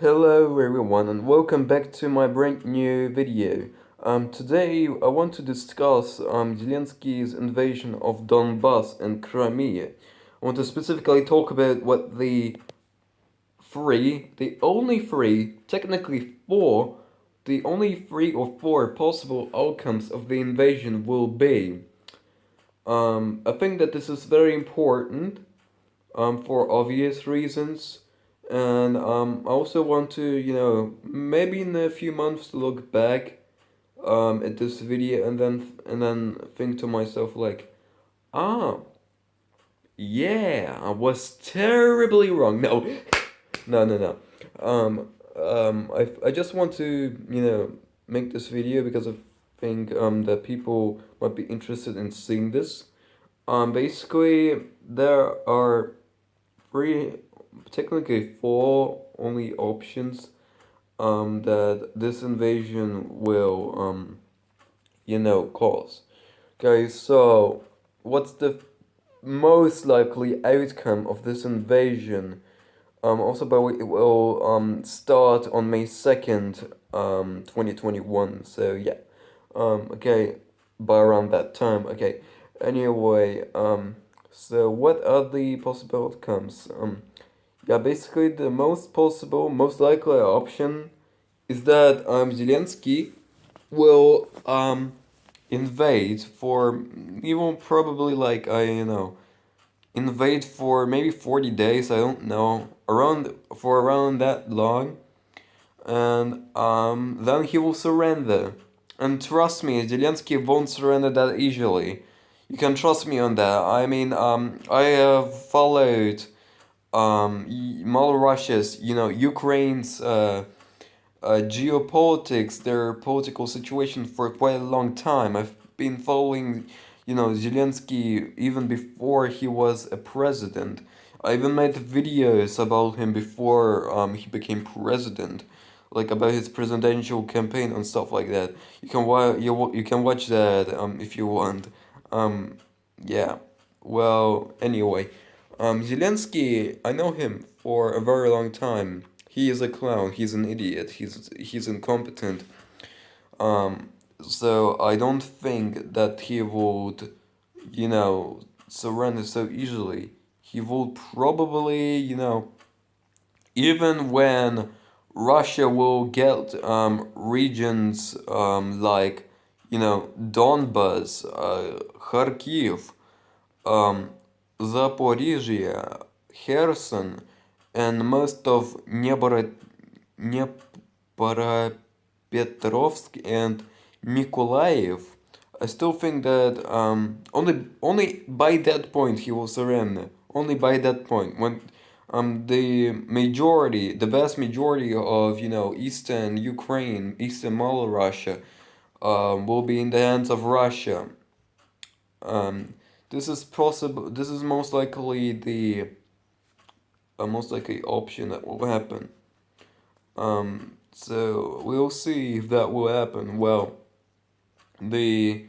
Hello everyone and welcome back to my brand new video. Today I want to discuss Zelensky's invasion of Donbass and Crimea. I want to specifically talk about what the only three, technically four, the only three or four possible outcomes of the invasion will be. I think that this is very important for obvious reasons. And I also want to, maybe in a few months look back at this video and then think to myself like, ah, yeah, I was terribly wrong. No, no. I just want to, make this video because I think that people might be interested in seeing this. Basically, there are three, technically four only options that this invasion will cause. Okay, so what's the most likely outcome of this invasion? Also, by the way, it will start on May 2nd, 2021. So yeah, okay, by around that time. Okay, anyway, so what are the possible outcomes? Yeah, basically the most likely option is that Zelensky will invade for even probably like invade for maybe 40 days, I don't know, around that long, and then he will surrender. And trust me, Zelensky won't surrender that easily. You can trust me on that. I mean, I have followed Russia's, Ukraine's geopolitics, their political situation for quite a long time. I've been following, Zelensky even before he was a president. I even made videos about him before he became president, like about his presidential campaign and stuff like that. You can watch that if you want. Yeah. Well, anyway, Zelensky, I know him for a very long time. He is a clown. He's an idiot. He's incompetent. Um, so I don't think that he would, surrender so easily. He would probably, even when Russia will get regions like, Donbass, Kharkiv, um, Zaporizhia, Kherson, and most of Dnipropetrovsk and Mykolaiv. I still think that only by that point he will surrender. Only by that point, when the vast majority of eastern Ukraine, eastern Malorussia, will be in the hands of Russia. Um, this is possible. This is most likely the most likely option that will happen. So we'll see if that will happen. Well, the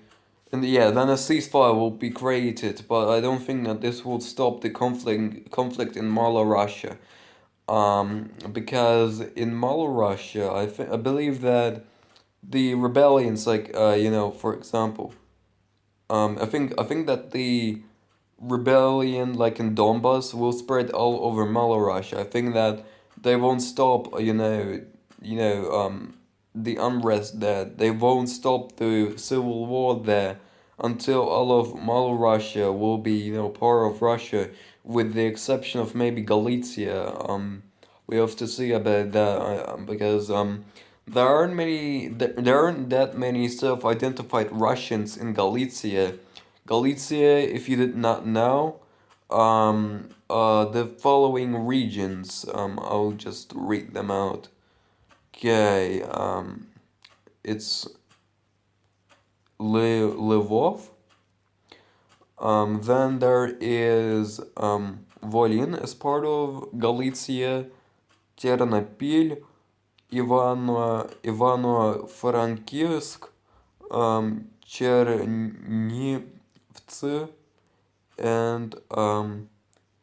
and yeah, then a ceasefire will be created, but I don't think that this will stop the conflict in Malorussia. Because in Malorussia, I believe that the rebellions, like for example, I think that the rebellion, like in Donbass, will spread all over Malorussia. I think that they won't stop, the unrest there. They won't stop the civil war there until all of Malorussia will be, part of Russia, with the exception of maybe Galicia. We have to see about that because there aren't that many self-identified Russians in Galicia. Galicia, if you did not know, the following regions, I'll just read them out. Okay, it's Lvov. Then there is Volyn as part of Galicia, Ternopil, Ivano-Frankivsk, Chernivtsi, and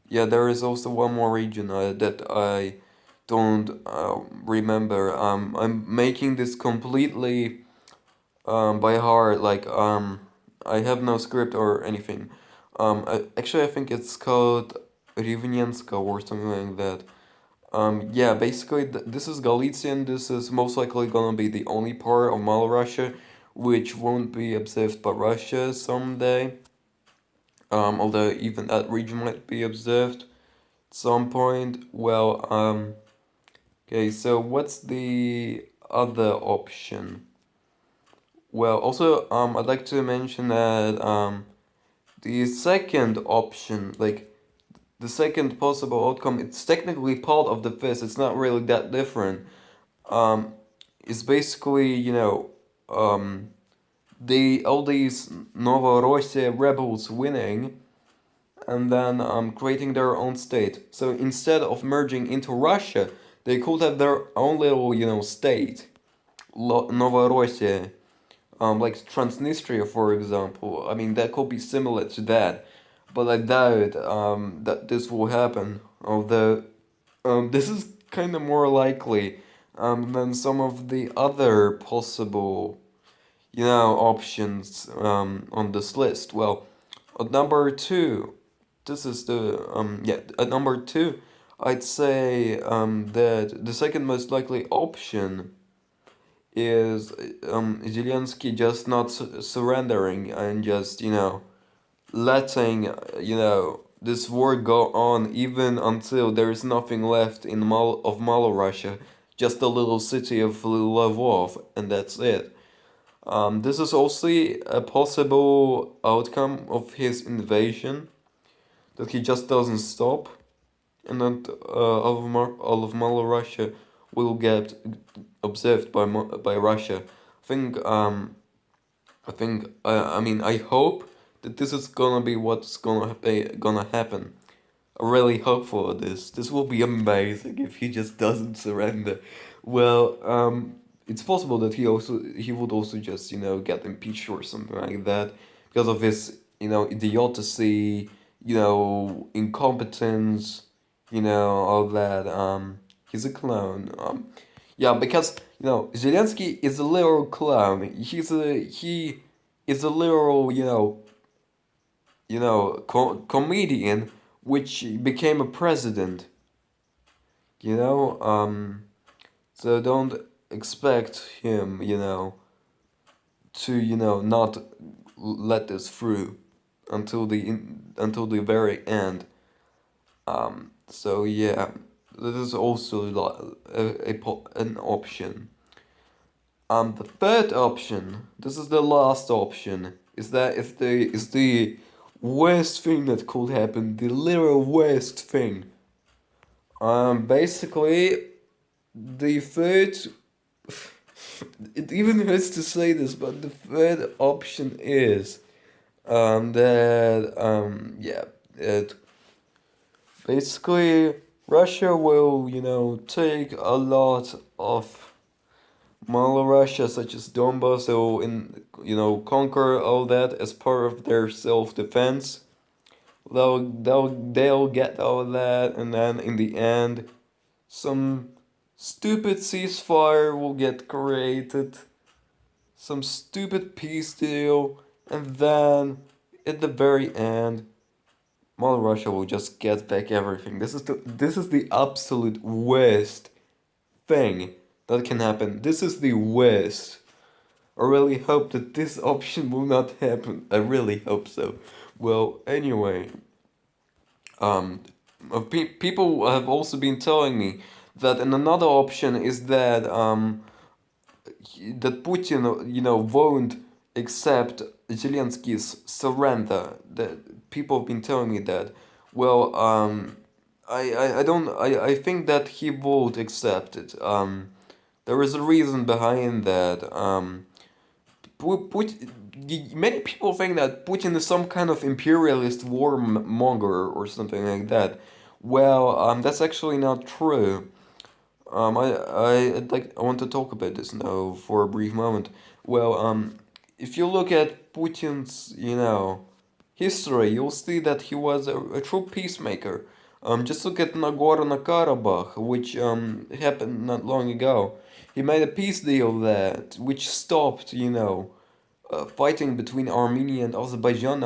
yeah, there is also one more region that I don't remember. I'm making this completely by heart. Like I have no script or anything. Actually, I think it's called Rivnenska or something like that. Yeah, basically, this is Galician. This is most likely gonna be the only part of Malorussia which won't be observed by Russia someday. Although even that region might be observed at some point. Well, okay, so what's the other option? Well, also, I'd like to mention that the second option, like the second possible outcome, it's technically part of the first. It's not really that different. Um, it's basically, the all these Novorossiya rebels winning and then creating their own state. So instead of merging into Russia, they could have their own little, state, Novorossiya, like Transnistria, for example. I mean, that could be similar to that, but I doubt that this will happen. Although this is kind of more likely than some of the other possible, options on this list. Well, at number two, this is the at number two, I'd say that the second most likely option is Zelensky just not surrendering and just letting this war go on even until there is nothing left in Malorussia, just a little city of Lvov, and that's it. This is also a possible outcome of his invasion, that he just doesn't stop, and that all of Malorussia will get observed by Russia. I think I mean I hope that this is gonna be what's gonna happen. I really hope for this. This will be amazing if he just doesn't surrender. Well, it's possible that he would also just get impeached or something like that because of his idiocy, incompetence, all that. He's a clown. Yeah, because Zelensky is a literal clown. He is a literal comedian which became a president. You know, so don't expect him, to not let this through until the very end. So yeah, this is also an option. The third option, this is the last option, is that if the is the worst thing that could happen, the literal worst thing. Basically, the third, it even hurts to say this, but the third option is that yeah, it basically Russia will take a lot of Malorussia, such as Donbass, so in conquer all that as part of their self-defense. They'll get all that, and then in the end, some stupid ceasefire will get created, some stupid peace deal, and then at the very end, Mother Russia will just get back everything. This is the absolute worst thing that can happen. This is the worst. I really hope that this option will not happen. I really hope so. Well, anyway, um, people have also been telling me that and another option is that Putin, won't accept Zelensky's surrender. That people have been telling me that. Well, I don't. I think that he won't accept it. There is a reason behind that. Many people think that Putin is some kind of imperialist warmonger or something like that. Well, that's actually not true. I want to talk about this now for a brief moment. Well, if you look at Putin's, history, you'll see that he was a true peacemaker. Just look at Nagorno-Karabakh, which happened not long ago. He made a peace deal that which stopped, fighting between Armenia and Azerbaijan.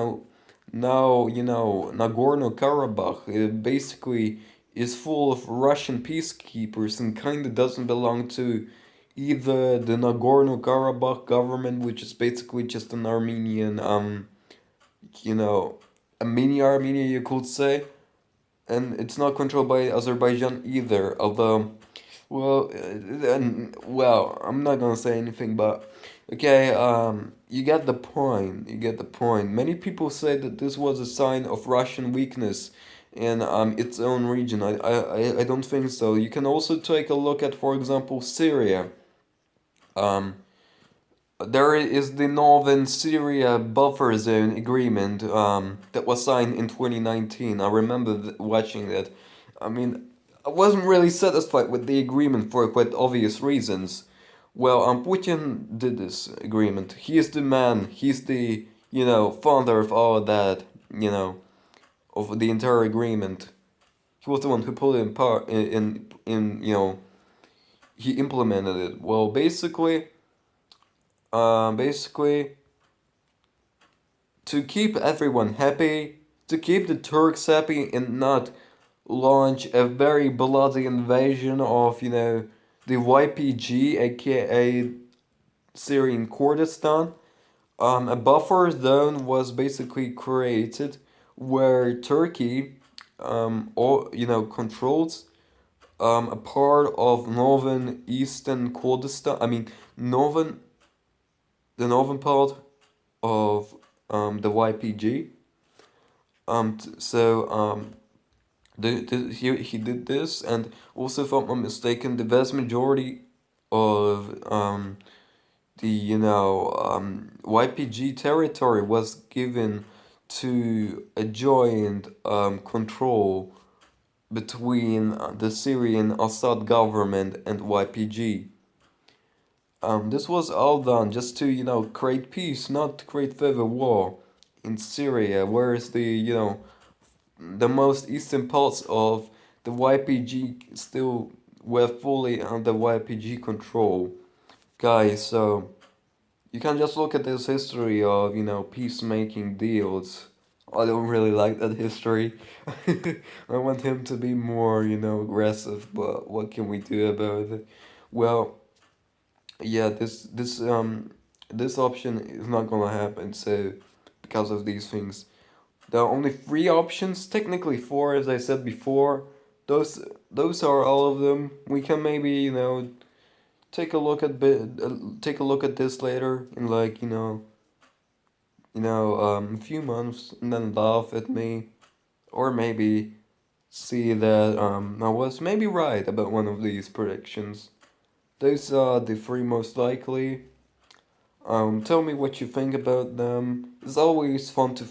Now, Nagorno-Karabakh basically is full of Russian peacekeepers and kind of doesn't belong to either the Nagorno-Karabakh government, which is basically just an Armenian, you know, a mini Armenia, you could say, and it's not controlled by Azerbaijan either. Although, I'm not gonna say anything, but okay, you get the point. You get the point. Many people say that this was a sign of Russian weakness in its own region. I don't think so. You can also take a look at, for example, Syria. Um, there is the Northern Syria Buffer Zone Agreement that was signed in 2019. I remember watching that. I mean, I wasn't really satisfied with the agreement for quite obvious reasons. Well, Putin did this agreement. He is the man. He's the, founder of all of that, of the entire agreement. He was the one who put it in part he implemented it. Well, basically, to keep everyone happy, to keep the Turks happy and not launch a very bloody invasion of, the YPG, aka Syrian Kurdistan, a buffer zone was basically created where Turkey, controls a part of northern eastern Kurdistan. I mean, the northern part of the YPG. He did this, and also, if I'm not mistaken, the vast majority of the YPG territory was given to a joint control between the Syrian Assad government and YPG. This was all done just to, create peace, not to create further war in Syria, whereas the most eastern parts of the YPG still were fully under YPG control. Guys, so you can just look at this history of, peacemaking deals. I don't really like that history. I want him to be more, aggressive, but what can we do about it? Well, yeah, this option is not gonna happen, so because of these things. There are only three options, technically four, as I said before. Those are all of them. We can maybe, take a look at this later in like, a few months and then laugh at me, or maybe see that I was maybe right about one of these predictions. Those are the three most likely. Tell me what you think about them. It's always fun to